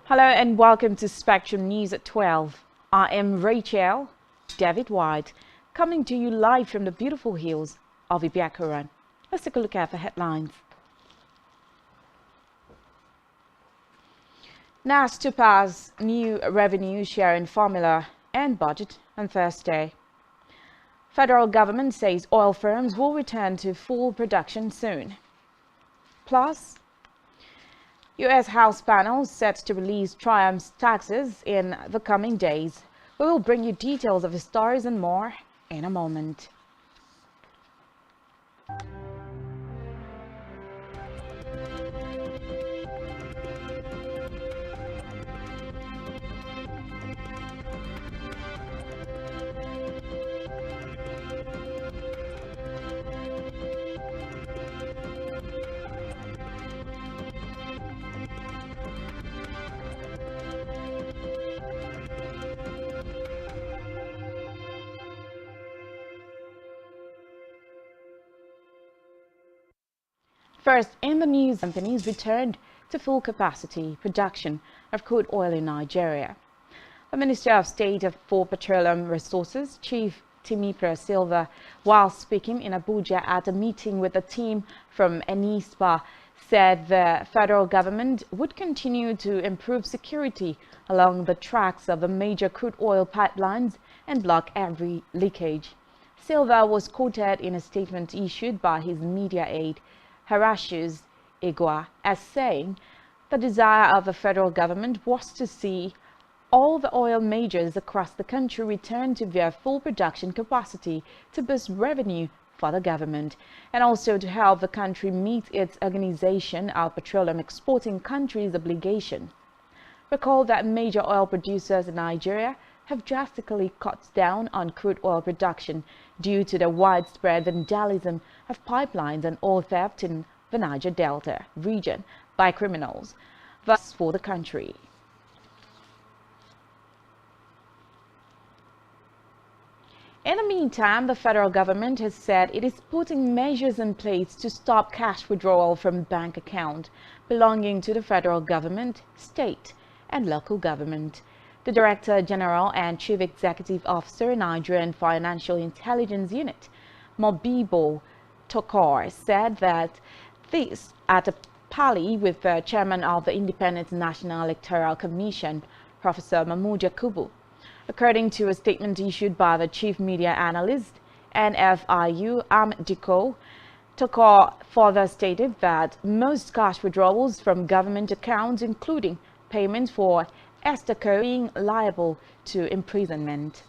Hello and welcome to Spectrum News at 12. I am Rachel David White, coming to you live from the beautiful hills of Ibiakuran. Let's take a look at the headlines. NAS to pass new revenue sharing formula and budget on Thursday. Federal government says oil firms will return to full production soon. Plus, U.S. House panel set to release Triumph's taxes in the coming days. We will bring you details of the stories and more in a moment. First, in the news, companies returned to full capacity production of crude oil in Nigeria. The Minister of State for Petroleum Resources, Chief Timipra Silva, while speaking in Abuja at a meeting with a team from ENISPA, said the federal government would continue to improve security along the tracks of the major crude oil pipelines and block every leakage. Silva was quoted in a statement issued by his media aide, Harashus Igwa, as saying the desire of the federal government was to see all the oil majors across the country return to their full production capacity to boost revenue for the government and also to help the country meet its Organization of Petroleum Exporting Countries obligation. Recall that major oil producers in Nigeria have drastically cut down on crude oil production due to the widespread vandalism of pipelines and oil theft in the Niger Delta region by criminals, thus for the country. In the meantime, the federal government has said it is putting measures in place to stop cash withdrawal from bank accounts belonging to the federal government, state, and local government. The Director General and Chief Executive Officer, Nigerian Financial Intelligence Unit, Mobibo Tokor, said that this at a parley with the Chairman of the Independent National Electoral Commission, Professor Mahmoud Yakubu. According to a statement issued by the Chief Media Analyst, NFIU Amdiko, Tokor further stated that most cash withdrawals from government accounts, including payment for Esther being liable to imprisonment.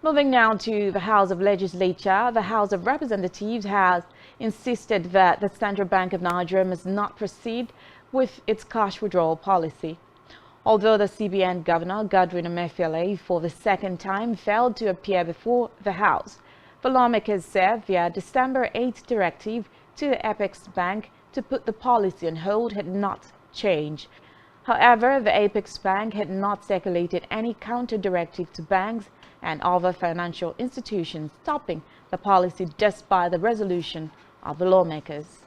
Moving now to the House of Legislature, the House of Representatives has insisted that the Central Bank of Nigeria must not proceed with its cash withdrawal policy. Although the CBN Governor, Godwin Emefiele, for the second time failed to appear before the House, the lawmakers said their December 8 directive to the Apex Bank to put the policy on hold had not changed. However, the Apex Bank had not circulated any counter-directive to banks and other financial institutions stopping the policy despite the resolution of the lawmakers.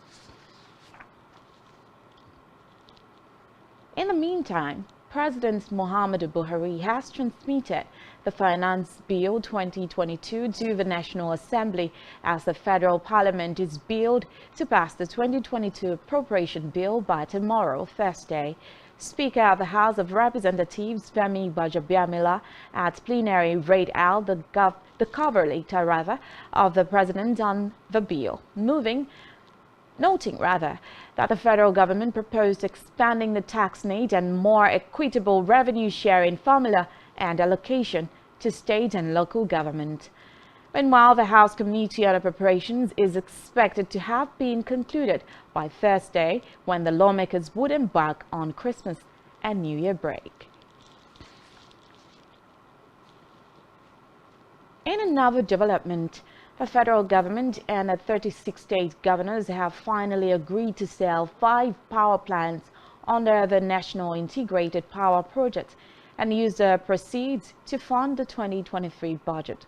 In the meantime, President Muhammadu Buhari has transmitted the Finance Bill 2022 to the National Assembly as the Federal Parliament is billed to pass the 2022 Appropriation Bill by tomorrow, Thursday. Speaker of the House of Representatives, Femi Gbajabiamila, at plenary read out the cover letter of the President on the bill, noting that the federal government proposed expanding the tax net and more equitable revenue sharing formula and allocation to state and local government. Meanwhile, the House Committee on Appropriations is expected to have been concluded by Thursday, when the lawmakers would embark on Christmas and New Year break. In another development, the federal government and the 36 state governors have finally agreed to sell 5 power plants under the National Integrated Power Project and use the proceeds to fund the 2023 budget.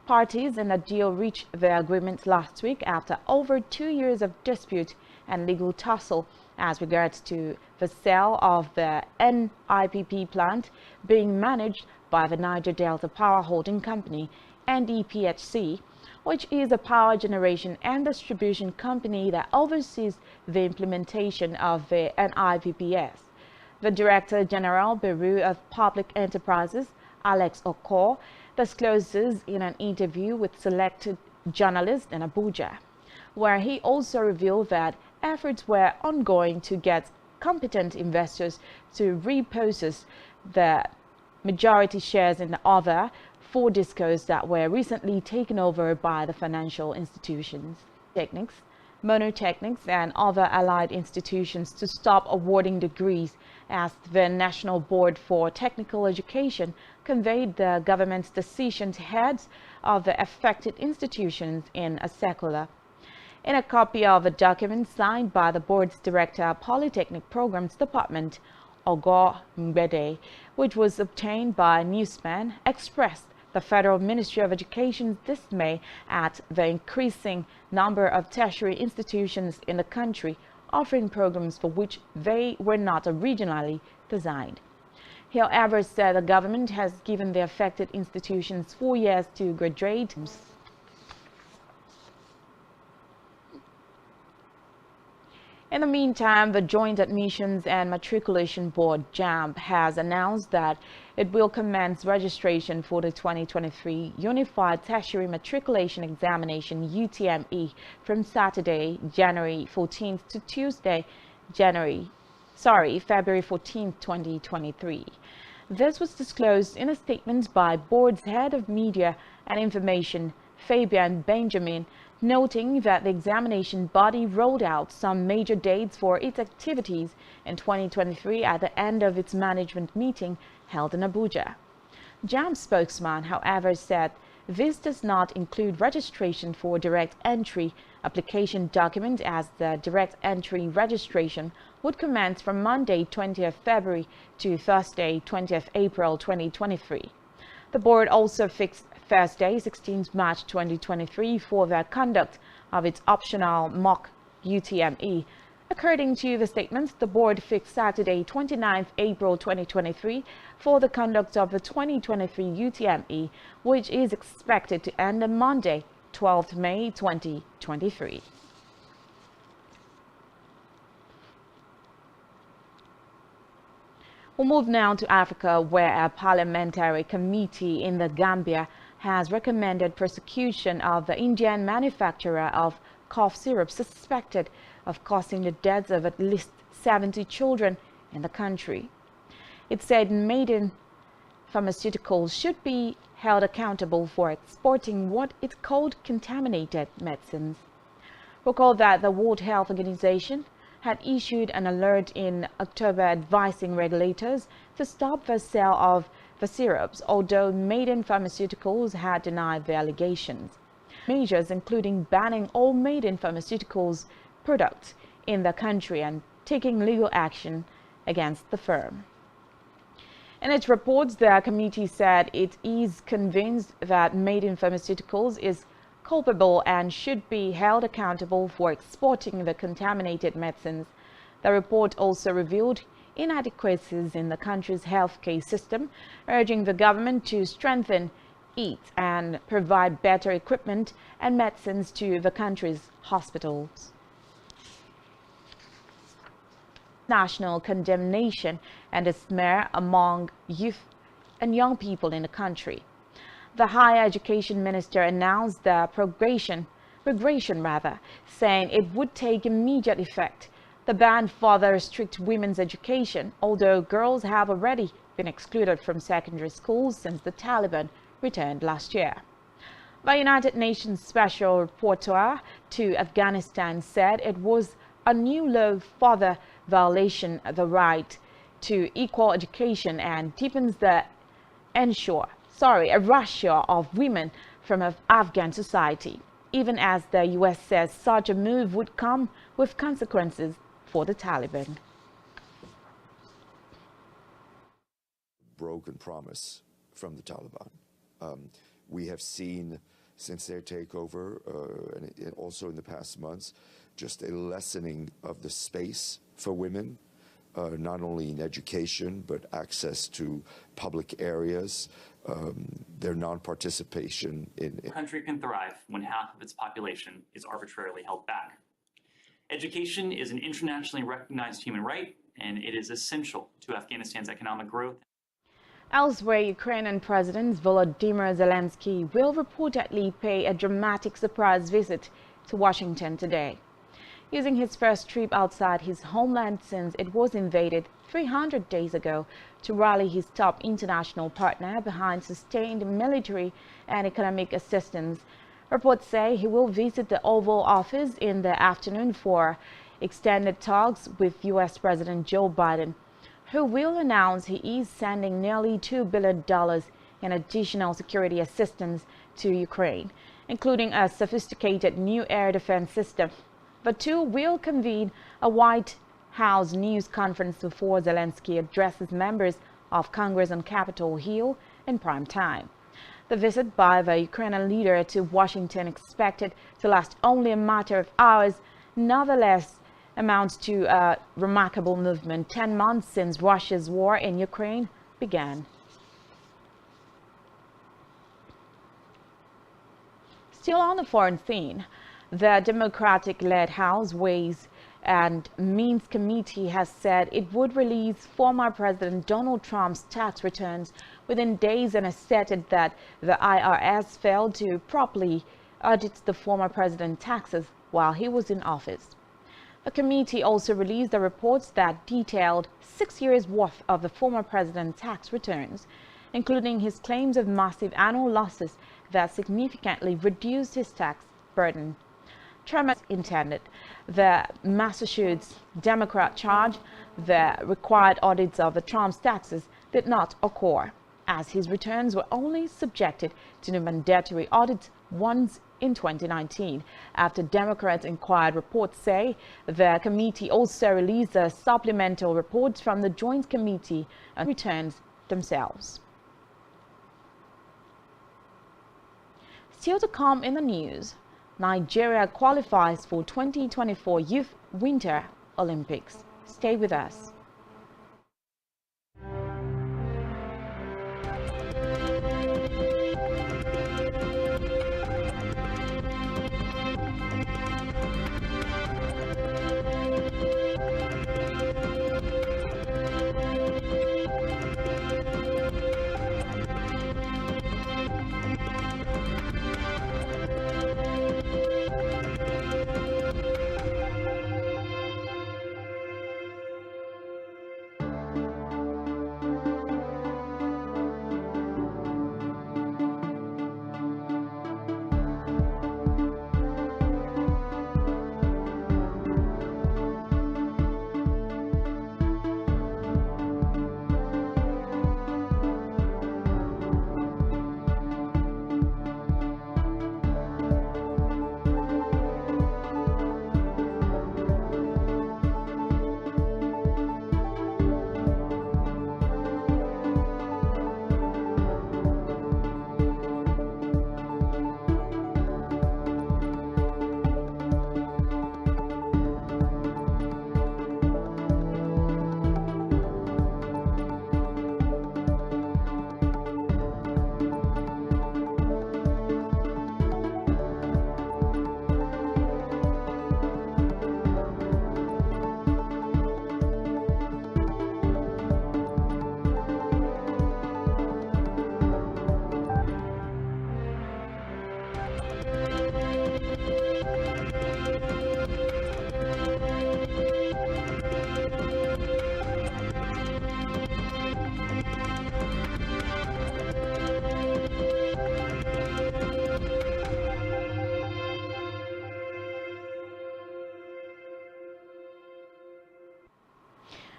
Parties in the deal reached their agreement last week after over 2 years of dispute and legal tussle as regards to the sale of the NIPP plant being managed by the Niger Delta Power Holding Company, NDPHC, which is a power generation and distribution company that oversees the implementation of the NIPPs. The Director General Bureau of Public Enterprises, Alex Okor, discloses in an interview with selected journalists in Abuja, where he also revealed that efforts were ongoing to get competent investors to repossess the majority shares in the other 4 discos that were recently taken over by the financial institutions, monotechnics, and other allied institutions to stop awarding degrees, as the National Board for Technical Education conveyed the government's decision to heads of the affected institutions in a circular. In a copy of a document signed by the board's Director of Polytechnic Programs Department, Ogo Mbede, which was obtained by Newsman, expressed the Federal Ministry of Education's dismay at the increasing number of tertiary institutions in the country offering programs for which they were not originally designed. He, however, said the government has given the affected institutions 4 years to graduate. In the meantime, the Joint Admissions and Matriculation Board, JAMB, has announced that it will commence registration for the 2023 Unified Tertiary Matriculation Examination UTME from Saturday, January 14th to Tuesday, February 14th, 2023. This was disclosed in a statement by Board's Head of Media and Information, Fabian Benjamin, noting that the examination body rolled out some major dates for its activities in 2023 at the end of its management meeting held in Abuja. JAMB spokesman, however, said this does not include registration for direct entry application document, as the direct entry registration would commence from Monday 20th February to Thursday 20th April 2023. The board also fixed Thursday, 16th March 2023 for the conduct of its optional mock UTME. According to the statement, the board fixed Saturday, 29th April 2023 for the conduct of the 2023 UTME, which is expected to end on Monday, 12th May 2023. We'll move now to Africa, where a parliamentary committee in the Gambia has recommended prosecution of the Indian manufacturer of cough syrup suspected of causing the deaths of at least 70 children in the country. It said Maiden Pharmaceuticals should be held accountable for exporting what it called contaminated medicines. Recall that the World Health Organization had issued an alert in October advising regulators to stop the sale of the syrups, although Maiden Pharmaceuticals had denied the allegations. Measures including banning all Maiden Pharmaceuticals products in the country and taking legal action against the firm. In its reports, the committee said it is convinced that Maiden Pharmaceuticals is culpable and should be held accountable for exporting the contaminated medicines. The report also revealed inadequacies in the country's healthcare system, urging the government to strengthen it and provide better equipment and medicines to the country's hospitals. National condemnation and dismay among youth and young people in the country. The Higher Education Minister announced the regression, saying it would take immediate effect. The ban further restricts women's education, although girls have already been excluded from secondary schools since the Taliban returned last year. The United Nations Special Rapporteur to Afghanistan said it was a new law further violation of the right to equal education and deepens the erasure of women from Afghan society, even as the U.S. says such a move would come with consequences for the Taliban. Broken promise from the Taliban. We have seen since their takeover, and also in the past months, just a lessening of the space for women, not only in education, but access to public areas, their non-participation in... A country can thrive when half of its population is arbitrarily held back. Education is an internationally recognized human right, and it is essential to Afghanistan's economic growth. Elsewhere, Ukrainian President Volodymyr Zelensky will reportedly pay a dramatic surprise visit to Washington today. Using his first trip outside his homeland since it was invaded 300 days ago to rally his top international partner behind sustained military and economic assistance. Reports say he will visit the Oval Office in the afternoon for extended talks with U.S. President Joe Biden, who will announce he is sending nearly $2 billion in additional security assistance to Ukraine, including a sophisticated new air defense system. The two will convene a White House news conference before Zelensky addresses members of Congress on Capitol Hill in prime time. The visit by the Ukrainian leader to Washington, expected to last only a matter of hours, nevertheless amounts to a remarkable movement 10 months since Russia's war in Ukraine began. Still on the foreign scene, the Democratic-led House Ways and Means Committee has said it would release former President Donald Trump's tax returns within days and asserted that the IRS failed to properly audit the former president's taxes while he was in office. The committee also released the reports that detailed 6 years' worth of the former president's tax returns, including his claims of massive annual losses that significantly reduced his tax burden. Trump intended the Massachusetts Democrat charge the required audits of the Trump's taxes did not occur, as his returns were only subjected to the mandatory audit once in 2019. After Democrats inquired, reports say the committee also released the supplemental reports from the Joint Committee on Returns themselves. Still to come in the news, Nigeria qualifies for 2024 Youth Winter Olympics. Stay with us.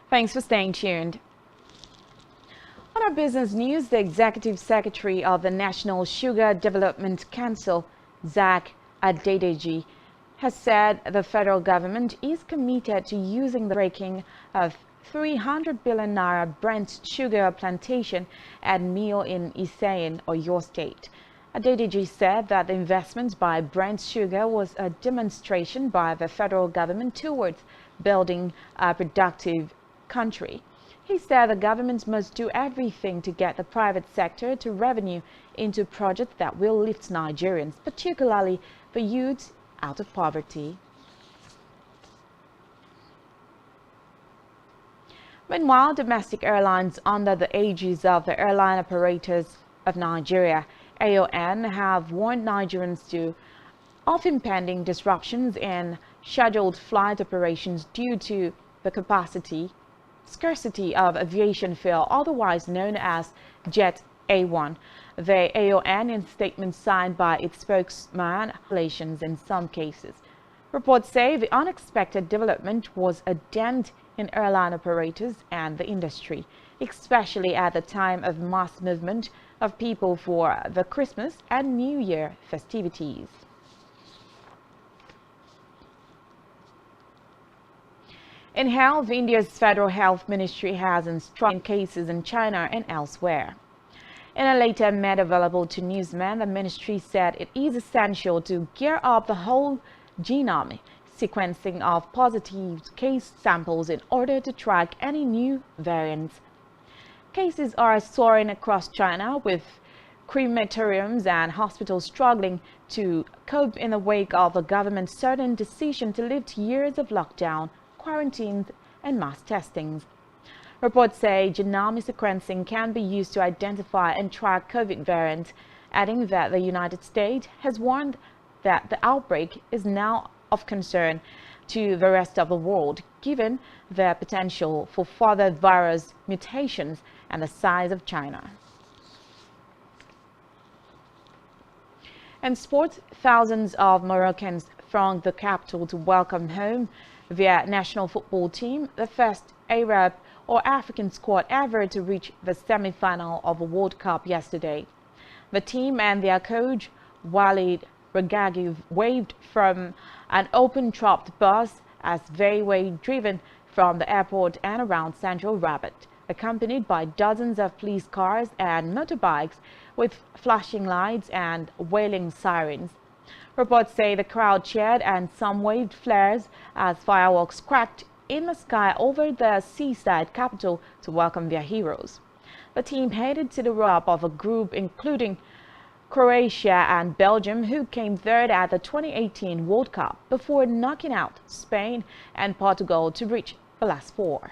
Thanks for staying tuned. On our business news, the Executive Secretary of the National Sugar Development Council, Zach Adedeji, has said the federal government is committed to using the breaking of 300 billion naira Brent sugar plantation and mill in Isayin, Oyo State, Adedeji said that the investment by Brent Sugar was a demonstration by the federal government towards building a productive country. He said the government must do everything to get the private sector to revenue into projects that will lift Nigerians, particularly the youth, out of poverty. Meanwhile, domestic airlines under the aegis of the Airline Operators of Nigeria, AON, have warned Nigerians of impending disruptions in scheduled flight operations due to the scarcity of aviation fuel, otherwise known as Jet A1. The AON, in statements signed by its spokesman, relations in some cases. Reports say the unexpected development was a dent in airline operators and the industry, especially at the time of mass movement of people for the Christmas and New Year festivities. In health, India's Federal Health Ministry has instructed cases in China and elsewhere. In a letter made available to newsmen, the ministry said it is essential to gear up the whole genome sequencing of positive case samples in order to track any new variants. Cases are soaring across China, with crematoriums and hospitals struggling to cope in the wake of the government's certain decision to lift years of lockdown, quarantines, and mass testings. Reports say genome sequencing can be used to identify and track COVID variants, adding that the United States has warned that the outbreak is now of concern to the rest of the world, given the potential for further virus mutations and the size of China. In sports, thousands of Moroccans thronged the capital to welcome home their national football team, the first Arab or African squad ever to reach the semi-final of a World Cup yesterday. The team and their coach, Walid Regragui, waved from an open-topped bus as they were driven from the airport and around central Rabat, accompanied by dozens of police cars and motorbikes with flashing lights and wailing sirens. Reports say the crowd cheered and some waved flares as fireworks cracked in the sky over the seaside capital to welcome their heroes. The team headed to the wrap of a group including Croatia and Belgium, who came third at the 2018 World Cup, before knocking out Spain and Portugal to reach the last four.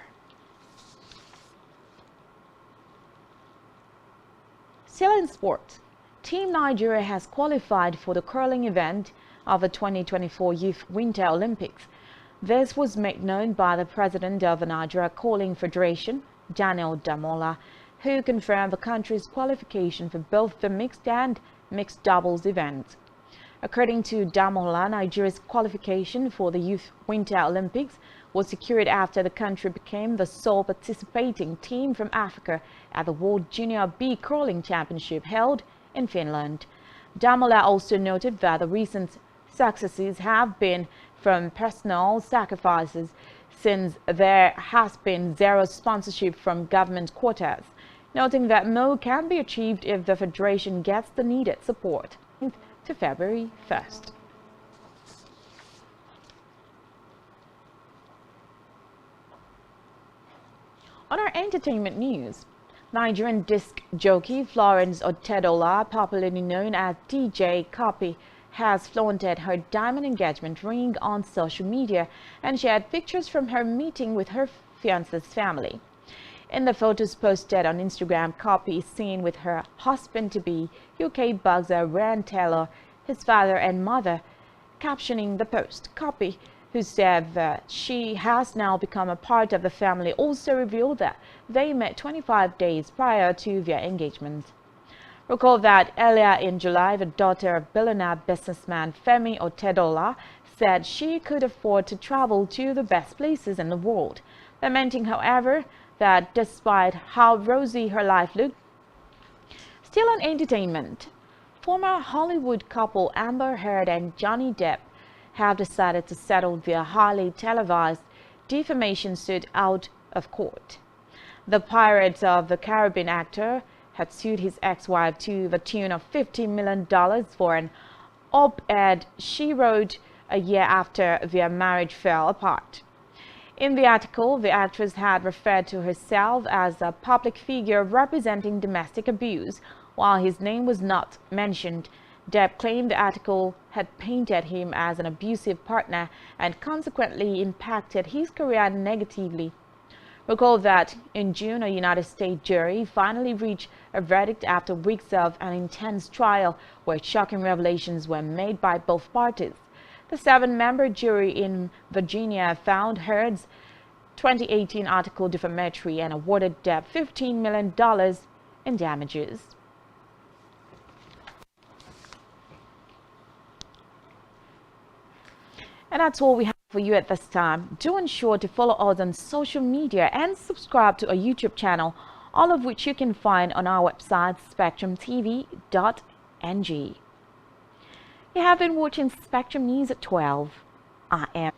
Still in sports, Team Nigeria has qualified for the curling event of the 2024 Youth Winter Olympics. This was made known by the president of the Nigeria Curling Federation, Daniel Damola, who confirmed the country's qualification for both the mixed and mixed doubles events. According to Damola, Nigeria's qualification for the Youth Winter Olympics was secured after the country became the sole participating team from Africa at the World Junior B Curling Championship held in Finland. Damola also noted that the recent successes have been from personal sacrifices, since there has been zero sponsorship from government quotas, noting that more can be achieved if the federation gets the needed support. To February 1st. On our entertainment news, Nigerian disc jockey Florence Otedola, popularly known as DJ Copy, has flaunted her diamond engagement ring on social media and shared pictures from her meeting with her fiancé's family. In the photos posted on Instagram, Copy is seen with her husband-to-be, UK boxer Ryan Taylor, his father and mother. Captioning the post, Copy, who said that she has now become a part of the family, also revealed that they met 25 days prior to their engagement. Recall that earlier in July, the daughter of billionaire businessman Femi Otedola said she could afford to travel to the best places in the world, lamenting, however, that despite how rosy her life looked. Still on entertainment, former Hollywood couple Amber Heard and Johnny Depp have decided to settle their highly televised defamation suit out of court. The Pirates of the Caribbean actor had sued his ex-wife to the tune of $50 million for an op-ed she wrote a year after their marriage fell apart. In the article, the actress had referred to herself as a public figure representing domestic abuse, while his name was not mentioned. Depp claimed the article had painted him as an abusive partner and consequently impacted his career negatively. Recall that in June, a United States jury finally reached a verdict after weeks of an intense trial where shocking revelations were made by both parties. The 7-member jury in Virginia found Heard's 2018 article defamatory and awarded Depp $15 million in damages. And that's all we have for you at this time. Do ensure to follow us on social media and subscribe to our YouTube channel, all of which you can find on our website spectrumtv.ng. You have been watching Spectrum News at 12. I am